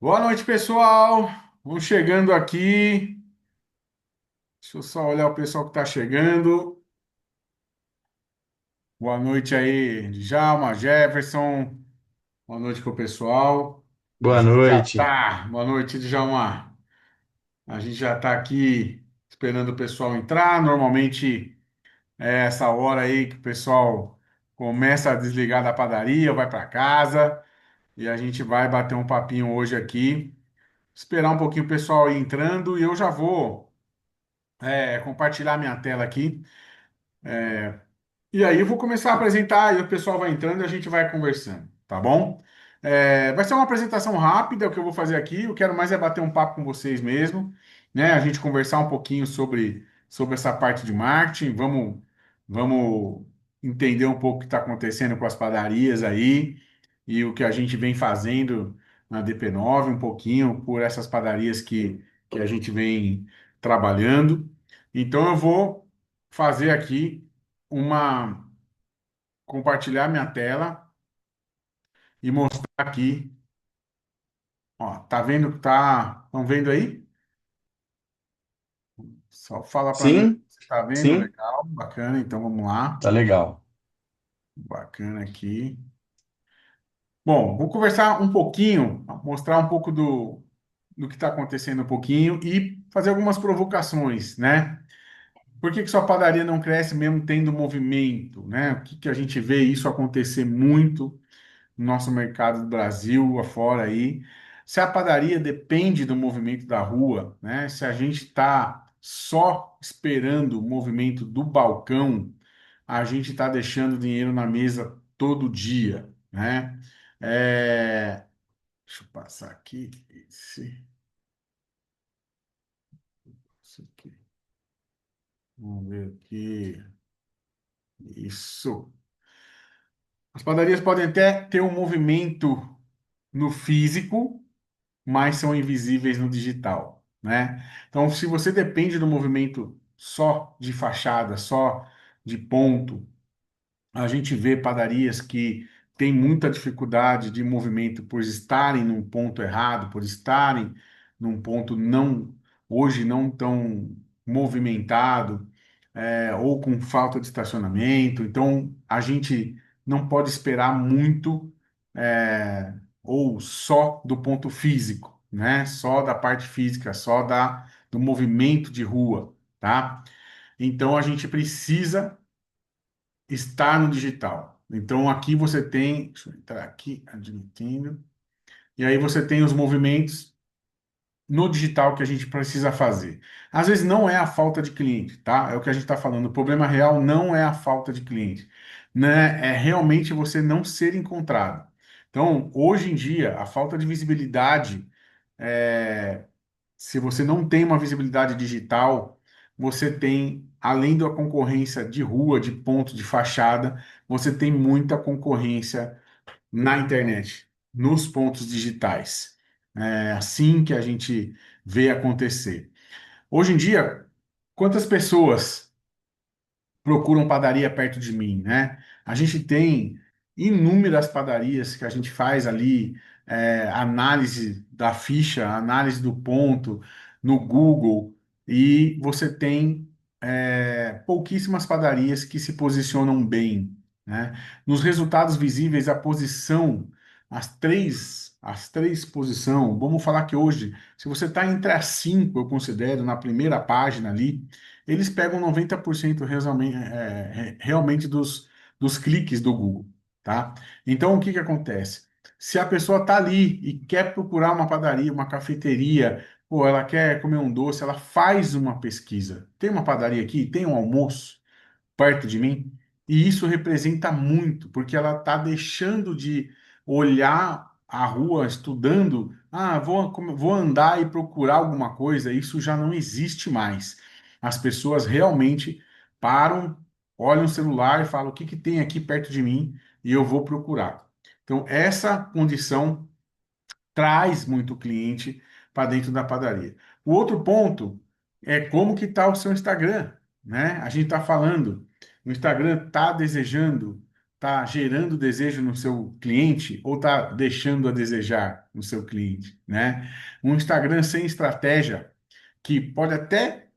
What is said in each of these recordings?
Boa noite, pessoal. Vamos chegando aqui. Deixa eu só olhar o pessoal que está chegando. Boa noite aí, Djalma, Jefferson. Boa noite pro pessoal. A Boa gente já noite. tá. Boa noite, Djalma. A gente já está aqui esperando o pessoal entrar. Normalmente é essa hora aí que o pessoal começa a desligar da padaria, vai para casa e a gente vai bater um papinho hoje aqui. Esperar um pouquinho o pessoal ir entrando e eu já vou. Compartilhar minha tela aqui. E aí eu vou começar a apresentar e o pessoal vai entrando e a gente vai conversando, tá bom? Vai ser uma apresentação rápida, o que eu vou fazer aqui. Eu quero mais é bater um papo com vocês mesmo, né? A gente conversar um pouquinho sobre essa parte de marketing. Vamos entender um pouco o que está acontecendo com as padarias aí e o que a gente vem fazendo na DP9, um pouquinho por essas padarias que a gente vem trabalhando. Então eu vou fazer aqui uma compartilhar minha tela e mostrar aqui, ó, tá vendo que tá, estão vendo aí? Só fala para mim Sim, se está vendo, sim, legal, bacana, então vamos lá, tá legal. bacana aqui. Bom, vou conversar um pouquinho, mostrar um pouco do que está acontecendo um pouquinho e fazer algumas provocações, né? Por que que sua padaria não cresce mesmo tendo movimento, né? O que que a gente vê isso acontecer muito no nosso mercado do Brasil, afora aí. Se a padaria depende do movimento da rua, né? Se a gente está só esperando o movimento do balcão, a gente está deixando dinheiro na mesa todo dia, né? Deixa eu passar aqui. Esse aqui. Vamos ver aqui. Isso. As padarias podem até ter um movimento no físico, mas são invisíveis no digital, né? Então, se você depende do movimento só de fachada, só de ponto, a gente vê padarias que têm muita dificuldade de movimento por estarem num ponto errado, por estarem num ponto não hoje não tão movimentado, ou com falta de estacionamento. Então, a gente não pode esperar muito, ou só do ponto físico, né? Só da parte física, só do movimento de rua, tá? Então, a gente precisa estar no digital. Então, aqui você tem, deixa eu entrar aqui, admitindo, e aí você tem os movimentos no digital que a gente precisa fazer. Às vezes não é a falta de cliente, tá? É o que a gente está falando. O problema real não é a falta de cliente, né? É realmente você não ser encontrado. Então, hoje em dia, a falta de visibilidade, se você não tem uma visibilidade digital, você tem, além da concorrência de rua, de ponto, de fachada, você tem muita concorrência na internet, nos pontos digitais. É assim que a gente vê acontecer. Hoje em dia, quantas pessoas procuram padaria perto de mim, né? A gente tem inúmeras padarias que a gente faz ali, análise da ficha, análise do ponto no Google, e você tem pouquíssimas padarias que se posicionam bem, né? Nos resultados visíveis, a posição, as três posições, vamos falar que hoje, se você está entre as cinco, eu considero, na primeira página ali, eles pegam 90% realmente dos cliques do Google, tá? Então, o que que acontece? Se a pessoa está ali e quer procurar uma padaria, uma cafeteria, ou ela quer comer um doce, ela faz uma pesquisa. Tem uma padaria aqui? Tem um almoço perto de mim? E isso representa muito, porque ela está deixando de olhar a rua, estudando, vou andar e procurar alguma coisa, isso já não existe mais. As pessoas realmente param, olham o celular e falam: o que que tem aqui perto de mim e eu vou procurar. Então, essa condição traz muito cliente para dentro da padaria. O outro ponto é como que está o seu Instagram, né? A gente está falando, o Instagram está desejando, tá gerando desejo no seu cliente ou tá deixando a desejar no seu cliente, né? Um Instagram sem estratégia, que pode até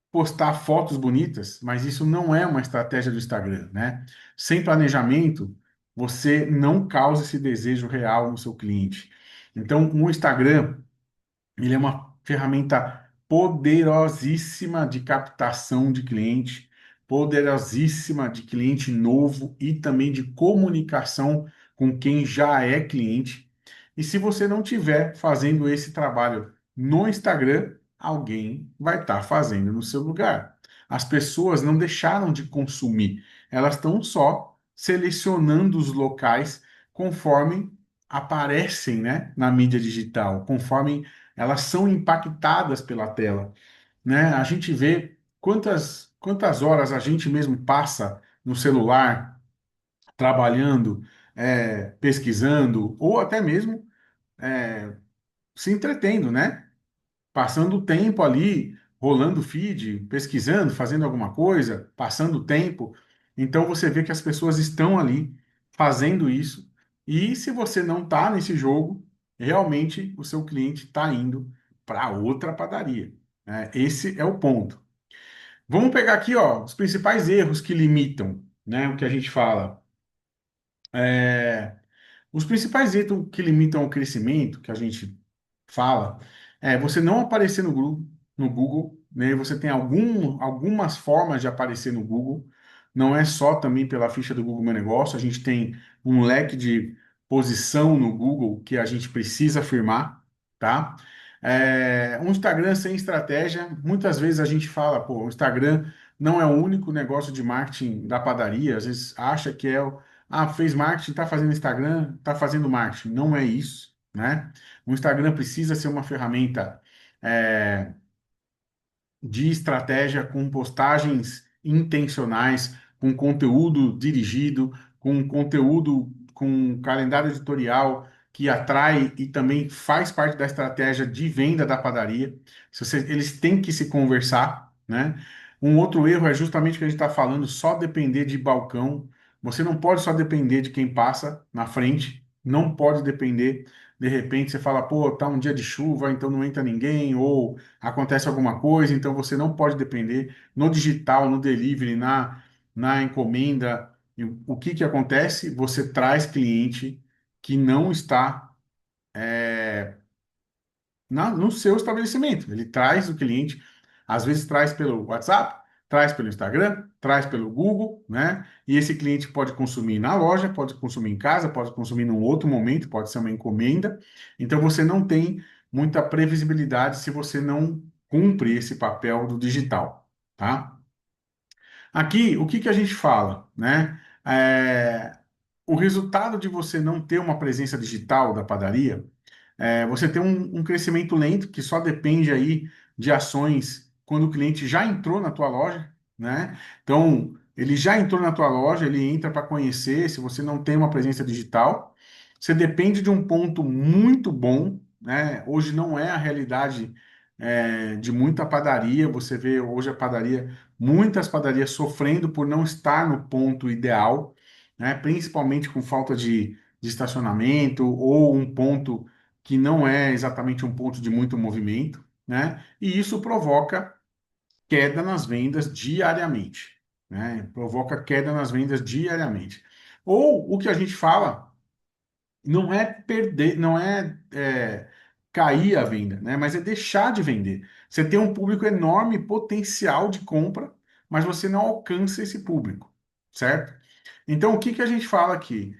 postar fotos bonitas, mas isso não é uma estratégia do Instagram, né? Sem planejamento, você não causa esse desejo real no seu cliente. Então, o Instagram, ele é uma ferramenta poderosíssima de captação de cliente, poderosíssima de cliente novo e também de comunicação com quem já é cliente. E se você não tiver fazendo esse trabalho no Instagram, alguém vai estar fazendo no seu lugar. As pessoas não deixaram de consumir, elas estão só selecionando os locais conforme aparecem, né, na mídia digital, conforme elas são impactadas pela tela, né? A gente vê quantas horas a gente mesmo passa no celular, trabalhando, pesquisando, ou até mesmo se entretendo, né? Passando o tempo ali, rolando o feed, pesquisando, fazendo alguma coisa, passando o tempo. Então você vê que as pessoas estão ali fazendo isso. E se você não está nesse jogo, realmente o seu cliente está indo para outra padaria, né? Esse é o ponto. Vamos pegar aqui, ó, os principais erros que limitam, né, o que a gente fala. Os principais erros que limitam o crescimento, que a gente fala, é você não aparecer no Google, né? Você tem algumas formas de aparecer no Google, não é só também pela ficha do Google Meu Negócio, a gente tem um leque de posição no Google que a gente precisa afirmar, tá? Um Instagram sem estratégia, muitas vezes a gente fala, pô, o Instagram não é o único negócio de marketing da padaria, às vezes acha que fez marketing, tá fazendo Instagram, tá fazendo marketing. Não é isso, né? O Instagram precisa ser uma ferramenta é, de estratégia com postagens intencionais, com conteúdo dirigido, com conteúdo com calendário editorial que atrai e também faz parte da estratégia de venda da padaria. Eles têm que se conversar, né? Um outro erro é justamente o que a gente está falando, só depender de balcão. Você não pode só depender de quem passa na frente, não pode depender. De repente você fala, pô, tá um dia de chuva, então não entra ninguém, ou acontece alguma coisa, então você não pode depender no digital, no delivery, na encomenda. E o que que acontece? Você traz cliente que não está no seu estabelecimento. Ele traz o cliente, às vezes traz pelo WhatsApp, traz pelo Instagram, traz pelo Google, né? E esse cliente pode consumir na loja, pode consumir em casa, pode consumir num outro momento, pode ser uma encomenda. Então você não tem muita previsibilidade se você não cumpre esse papel do digital, tá? Aqui, o que que a gente fala, né? O resultado de você não ter uma presença digital da padaria você tem um crescimento lento que só depende aí de ações quando o cliente já entrou na tua loja, né? Então, ele já entrou na tua loja, ele entra para conhecer, se você não tem uma presença digital, você depende de um ponto muito bom, né? Hoje não é a realidade de muita padaria, você vê hoje a padaria, muitas padarias sofrendo por não estar no ponto ideal, né? Principalmente com falta de estacionamento ou um ponto que não é exatamente um ponto de muito movimento, né? E isso provoca queda nas vendas diariamente, né? Provoca queda nas vendas diariamente. Ou o que a gente fala não é perder, não cair a venda, né? Mas é deixar de vender. Você tem um público enorme, potencial de compra, mas você não alcança esse público, certo? Então, o que que a gente fala aqui?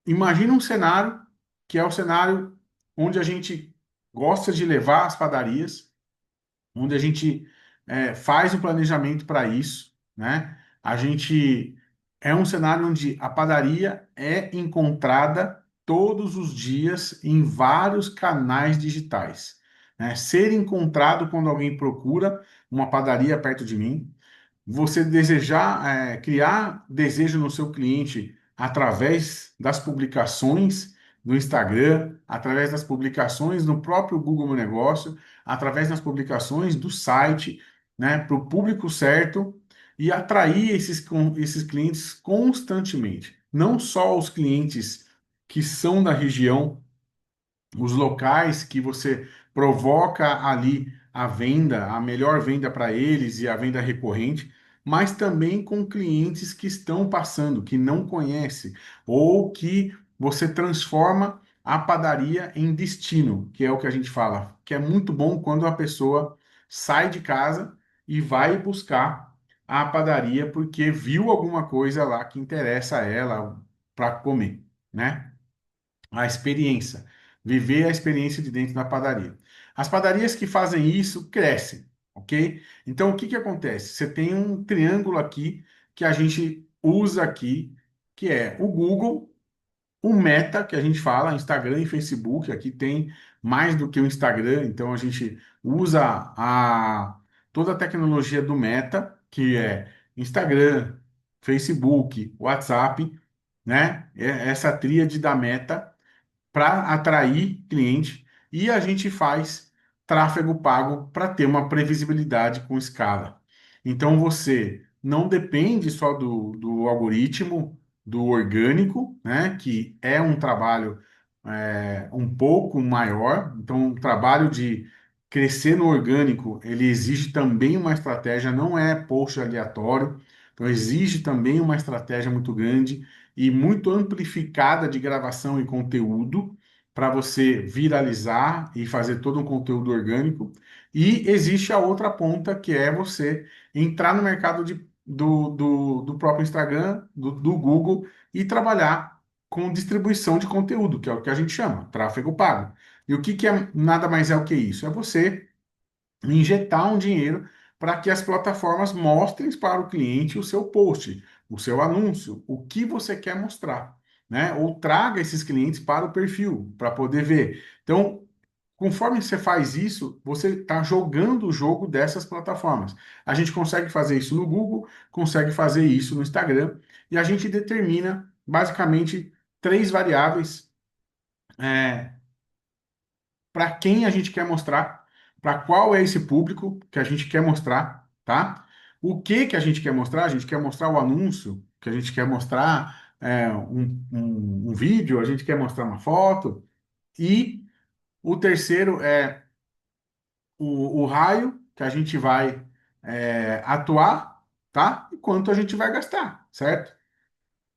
Imagina um cenário que é o cenário onde a gente gosta de levar as padarias, onde a gente faz o planejamento para isso, né? A gente é um cenário onde a padaria é encontrada todos os dias em vários canais digitais, né? Ser encontrado quando alguém procura uma padaria perto de mim, você desejar criar desejo no seu cliente através das publicações no Instagram, através das publicações no próprio Google Meu Negócio, através das publicações do site, né, para o público certo. e atrair esses clientes constantemente. Não só os clientes que são da região, os locais que você provoca ali a venda, a melhor venda para eles e a venda recorrente, mas também com clientes que estão passando, que não conhecem, ou que você transforma a padaria em destino, que é o que a gente fala, que é muito bom quando a pessoa sai de casa e vai buscar a padaria porque viu alguma coisa lá que interessa a ela para comer, né? A experiência, viver a experiência de dentro da padaria. As padarias que fazem isso crescem, ok? Então, o que que acontece? Você tem um triângulo aqui que a gente usa aqui, que é o Google, o Meta, que a gente fala, Instagram e Facebook, aqui tem mais do que o Instagram, então a gente usa toda a tecnologia do Meta, que é Instagram, Facebook, WhatsApp, né? Essa tríade da Meta para atrair cliente e a gente faz tráfego pago para ter uma previsibilidade com escala. Então você não depende só do algoritmo, do orgânico, né, que é um trabalho um pouco maior. Então, o trabalho de crescer no orgânico, ele exige também uma estratégia, não é post aleatório, então exige também uma estratégia muito grande e muito amplificada de gravação e conteúdo para você viralizar e fazer todo um conteúdo orgânico. E existe a outra ponta, que é você entrar no mercado do próprio Instagram, do Google, e trabalhar com distribuição de conteúdo, que é o que a gente chama, tráfego pago. E o que, que é nada mais é o que isso? É você injetar um dinheiro para que as plataformas mostrem para o cliente o seu post, o seu anúncio, o que você quer mostrar, né? Ou traga esses clientes para o perfil, para poder ver. Então, conforme você faz isso, você está jogando o jogo dessas plataformas. A gente consegue fazer isso no Google, consegue fazer isso no Instagram, e a gente determina basicamente três variáveis para quem a gente quer mostrar, para qual é esse público que a gente quer mostrar, tá? O que que a gente quer mostrar? A gente quer mostrar o anúncio, que a gente quer mostrar um vídeo, a gente quer mostrar uma foto. E o terceiro é o raio que a gente vai atuar, tá? E quanto a gente vai gastar, certo?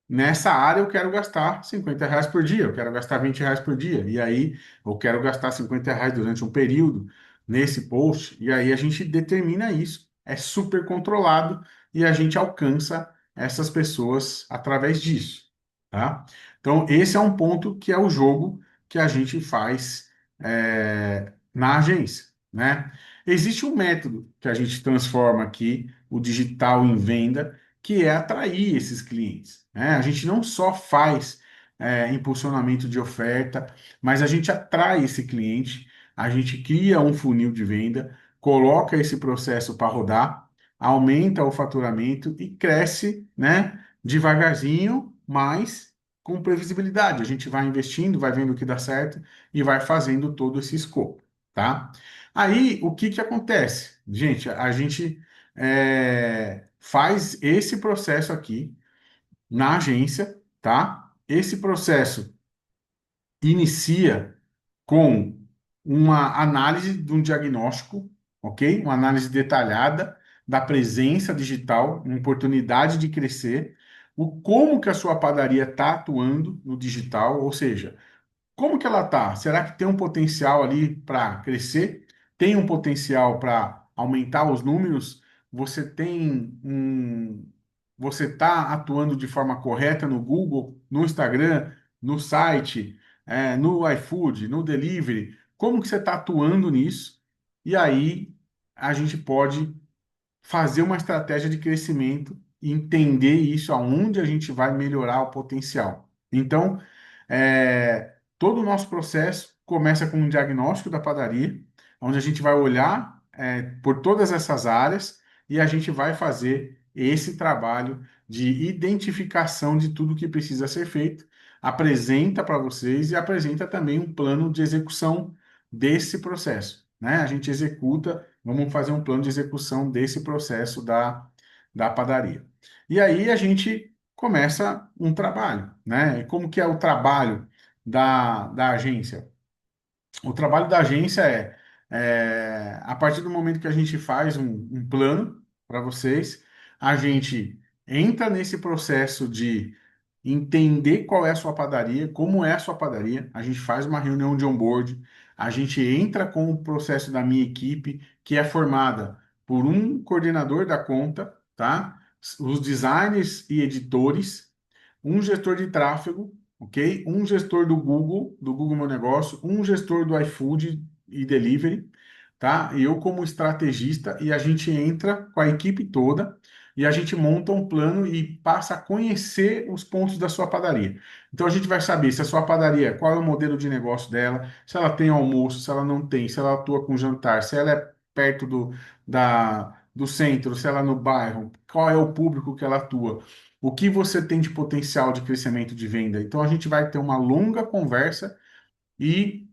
Nessa área eu quero gastar R$ 50 por dia, eu quero gastar R$ 20 por dia, e aí eu quero gastar R$ 50 durante um período nesse post, e aí a gente determina isso, é super controlado e a gente alcança essas pessoas através disso, tá? Então, esse é um ponto que é o jogo que a gente faz na agência, né? Existe um método que a gente transforma aqui, o digital em venda, que é atrair esses clientes, né? A gente não só faz impulsionamento de oferta, mas a gente atrai esse cliente, a gente cria um funil de venda, coloca esse processo para rodar, aumenta o faturamento e cresce, né? Devagarzinho, mas com previsibilidade. A gente vai investindo, vai vendo o que dá certo e vai fazendo todo esse escopo, tá? Aí, o que que acontece? Gente, a gente faz esse processo aqui na agência, tá? Esse processo inicia com uma análise de um diagnóstico, ok? Uma análise detalhada da presença digital, uma oportunidade de crescer, o como que a sua padaria está atuando no digital, ou seja, como que ela tá? Será que tem um potencial ali para crescer? Tem um potencial para aumentar os números? Você tem você está atuando de forma correta no Google, no Instagram, no site, no iFood, no delivery? Como que você está atuando nisso? E aí a gente pode fazer uma estratégia de crescimento e entender isso, aonde a gente vai melhorar o potencial. Então, todo o nosso processo começa com um diagnóstico da padaria, onde a gente vai olhar por todas essas áreas e a gente vai fazer esse trabalho de identificação de tudo que precisa ser feito, apresenta para vocês e apresenta também um plano de execução desse processo, né? A gente executa. Vamos fazer um plano de execução desse processo da padaria. E aí a gente começa um trabalho, né? E como que é o trabalho da agência? O trabalho da agência a partir do momento que a gente faz um plano para vocês, a gente entra nesse processo de entender qual é a sua padaria, como é a sua padaria, a gente faz uma reunião de onboard, a gente entra com o processo da minha equipe, que é formada por um coordenador da conta, tá? Os designers e editores, um gestor de tráfego, ok? Um gestor do Google Meu Negócio, um gestor do iFood e Delivery, tá? Eu como estrategista e a gente entra com a equipe toda e a gente monta um plano e passa a conhecer os pontos da sua padaria. Então a gente vai saber se a sua padaria, qual é o modelo de negócio dela, se ela tem almoço, se ela não tem, se ela atua com jantar, se ela é perto do centro, se ela é no bairro, qual é o público que ela atua. O que você tem de potencial de crescimento de venda? Então, a gente vai ter uma longa conversa e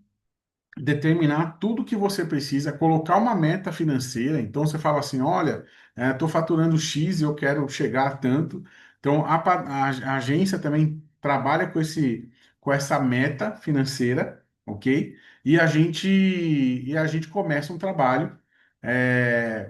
determinar tudo que você precisa, colocar uma meta financeira. Então, você fala assim: olha, estou faturando X e eu quero chegar a tanto. Então, a agência também trabalha com essa meta financeira, ok? E a gente começa um trabalho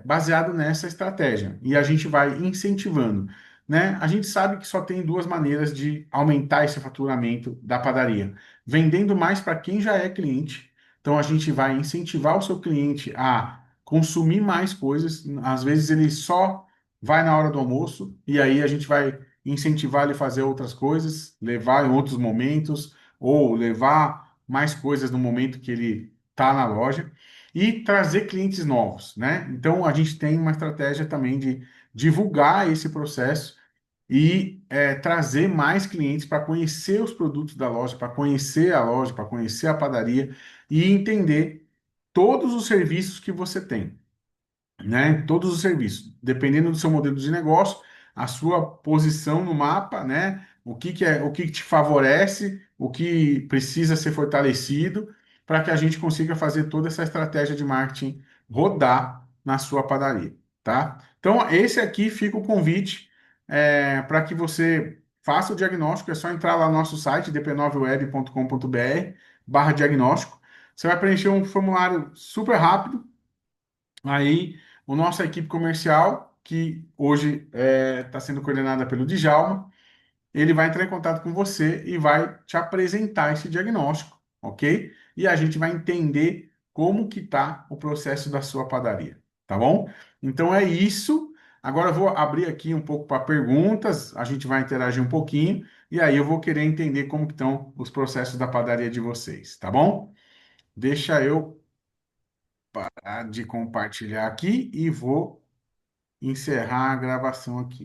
baseado nessa estratégia. E a gente vai incentivando. Né? A gente sabe que só tem duas maneiras de aumentar esse faturamento da padaria: vendendo mais para quem já é cliente. Então a gente vai incentivar o seu cliente a consumir mais coisas. Às vezes ele só vai na hora do almoço e aí a gente vai incentivar ele a fazer outras coisas, levar em outros momentos ou levar mais coisas no momento que ele está na loja e trazer clientes novos, né? Então a gente tem uma estratégia também de divulgar esse processo e trazer mais clientes para conhecer os produtos da loja, para conhecer a loja, para conhecer a padaria e entender todos os serviços que você tem, né? Todos os serviços, dependendo do seu modelo de negócio, a sua posição no mapa, né? O que te favorece, o que precisa ser fortalecido, para que a gente consiga fazer toda essa estratégia de marketing rodar na sua padaria, tá? Então, esse aqui fica o convite para que você faça o diagnóstico. É só entrar lá no nosso site, dp9web.com.br/diagnóstico. Você vai preencher um formulário super rápido. Aí, a nossa equipe comercial, que hoje está sendo coordenada pelo Djalma, ele vai entrar em contato com você e vai te apresentar esse diagnóstico, ok? E a gente vai entender como que está o processo da sua padaria, tá bom? Então é isso. Agora eu vou abrir aqui um pouco para perguntas, a gente vai interagir um pouquinho, e aí eu vou querer entender como que estão os processos da padaria de vocês, tá bom? Deixa eu parar de compartilhar aqui e vou encerrar a gravação aqui.